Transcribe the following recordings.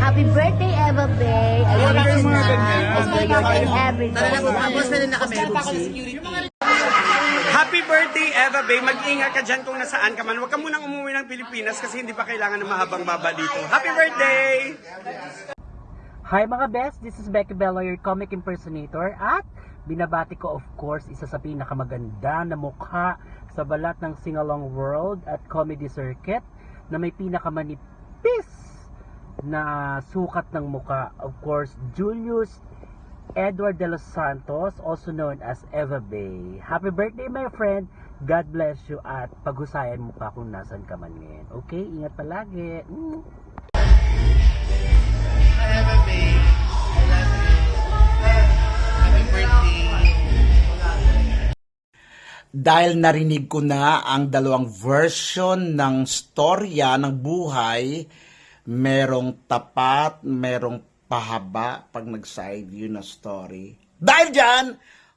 Happy birthday, Eva Bay. I love you na. Enjoy your day every day. Happy birthday, Eva Bay. Mag-ingat ka dyan kung nasaan ka man. Huwag ka munang umuwi ng Pilipinas kasi hindi pa kailangan ng mahabang baba dito. Happy birthday! Hi mga best, this is Becky Bello, your comic impersonator. At binabati ko of course isa sa pinakamaganda na mukha sa balat ng Singalong World at Comedy Circuit na may pinakamanipis na sukat ng mukha. Of course, Julius Edward de los Santos, also known as Eva Bay. Happy birthday my friend. God bless you at paghusayan mo ka kung nasan ka man ngayon. Okay, ingat palagi. Eva Bay, I love you. Happy birthday. Dahil narinig ko na ang dalawang version ng storya ng buhay, merong tapat, merong pahaba pag nag-side view na story. Dahil dyan,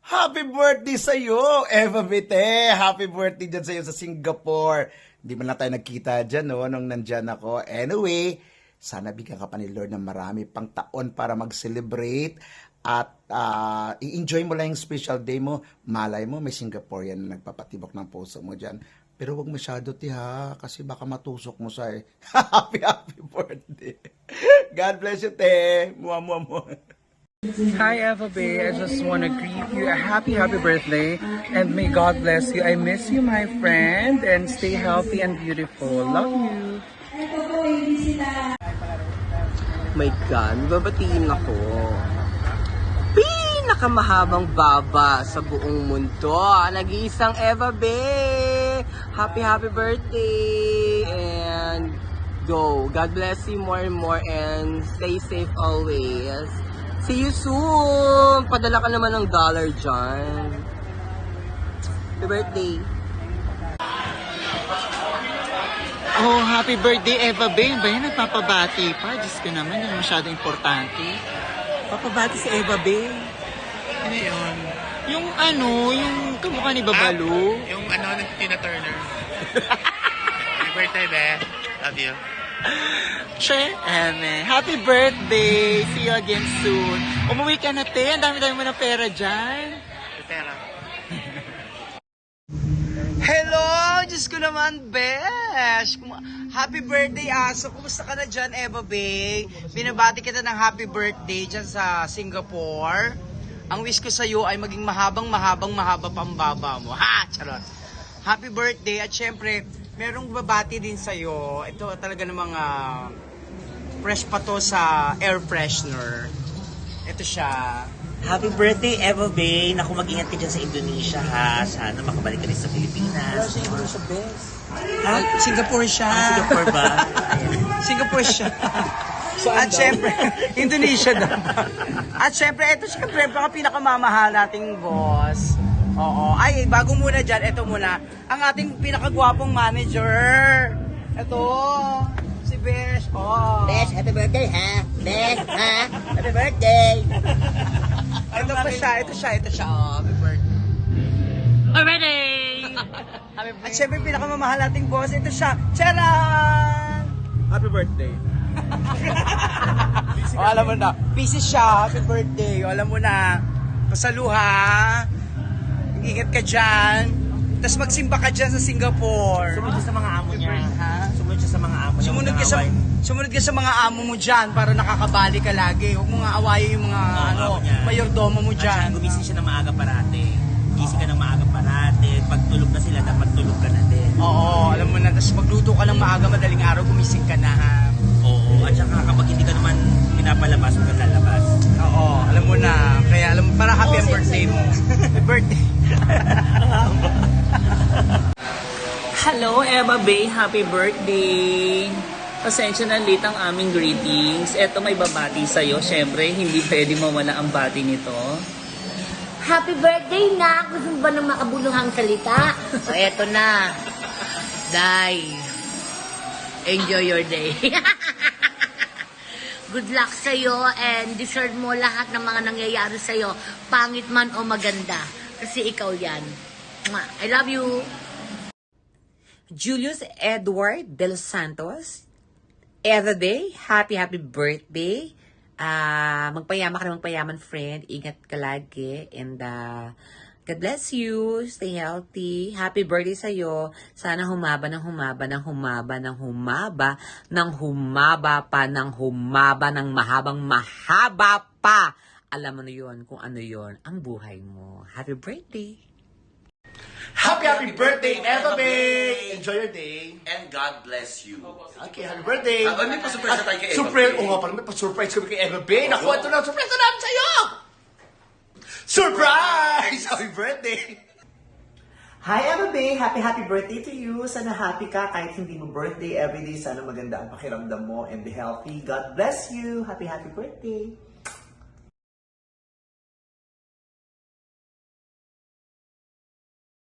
happy birthday sa iyo, Eva Vite. Happy birthday dyan sa iyo sa Singapore. Hindi man lang tayo nagkita dyan, no, nung nandyan ako. Anyway, sana bigyan ka pa ni Lord ng marami pang taon para mag-celebrate at i-enjoy mo lang yung special day mo. Malay mo, may Singaporean na nagpapatibok ng puso mo dyan. Pero wag masyado, ha, kasi baka matusok mo sa happy birthday. God bless you, te. Mua. Hi Eva Bay, I just want to greet you a happy birthday and may God bless you. I miss you my friend and stay healthy and beautiful. Love you. My God, babatiin ako. Pinakamahabang baba sa buong mundo. Nag-iisang Eva Bay. Happy birthday. And go. God bless you more and more and stay safe always. See you soon. Padala ka naman ng dollar dyan. Happy birthday. Oh, happy birthday, Eva Bay. Ba yan, nagpapabati pa? Diyos ko naman, yung masyado importante. Papabati si Eva Bay. Ano yun? Yung kamukha ni Babalu. Yung Tina Turner. Happy birthday, Be. Love you. Happy birthday! See you again soon. Umuwi ka na, te. Ang dami-dami mo na pera dyan. Pera. Hello! Diyos ko naman, Besh! Happy birthday, aso! Kumusta ka na dyan, Eva Bay? Binabati kita ng happy birthday dyan sa Singapore. Ang wish ko sa'yo ay maging mahaba pa ang baba mo. Ha! Charot! Happy birthday! At syempre, merong babati din sa'yo. Ito talaga namang fresh pa to sa air freshener. Ito siya. Happy birthday, Eva Bay. Naku, mag-ingat ka dyan sa Indonesia, ha? Sana makabalik ka rin sa Pilipinas. Siguro sa best. Singapore siya. Singapore ba? Singapore siya. At syempre, Indonesia dapat. At syempre, ito syempre, baka pinakamamahal nating boss. Oo. Ay, bago muna dyan, ito muna. Ang ating pinakagwapong manager. Ito, si Besh. Oh. Besh, happy birthday, ha? Besh, ha? Happy birthday. Ito pa siya, ito siya. Oh, happy birthday. Already! At syempre, pinakamamahal nating boss, ito siya. Charan! Happy birthday. Alam mo na, busy siya, happy birthday. Alam mo na, pasaluha, ingat ka dyan. Tapos magsimba ka dyan sa Singapore. Sumunod siya sa mga amo niya. Ha? Sumunod siya sa mga amo niya. Sumunod ka sa mga amo mo dyan para nakakabali ka lagi. Huwag mo nga awayin yung mga mayordomo mo At dyan. siya, gumising siya ng maaga parate. Gising ka ng maaga parate. Pag tulog na sila, dapat tulog ka na din. Oo, alam mo na. Tapos magluto ka ng maaga, madaling araw, gumising ka na, ha? Oo. At saka kapag hindi ka naman pinapalabas, huwag kang lalabas. Oo, alam mo na. Kaya alam mo, para happy ang birthday mo. Happy birthday. Hello, Eva Bay. Happy birthday. Pasensya na late ang aming greetings. Eto may babati sa'yo. Siyempre, hindi pwede mawala ang bati nito. Happy birthday na! Gusto mo ba ng makabuluhang salita? O, eto na. Day. Enjoy your day. Good luck sa'yo and deserve mo lahat ng mga nangyayari sa'yo. Pangit man o maganda. Kasi ikaw yan. Mwah. I love you. Julius Edward de los Santos, Eva Bay, happy birthday. Magpayaman ka na magpayaman, friend. Ingat ka lagi. And God bless you. Stay healthy. Happy birthday sa'yo. Sana humaba ng humaba ng humaba ng humaba ng humaba pa ng humaba ng mahabang mahaba pa. Alam mo na yun kung ano yun ang buhay mo. Happy birthday. Happy birthday, Eva Bay! Enjoy your day. And God bless you. Okay, happy birthday. May pa-surprise na tayo kay Eva Surprise, Bay. oo nga pala, may pa-surprise kami kay Eva Bay. Naku, ito na, surprise na namin sa'yo! Surprise! Happy birthday! Hi Eva Bay! Happy birthday to you! Sana happy ka kahit hindi mo birthday everyday. Sana maganda ang pakiramdam mo and be healthy. God bless you! Happy birthday!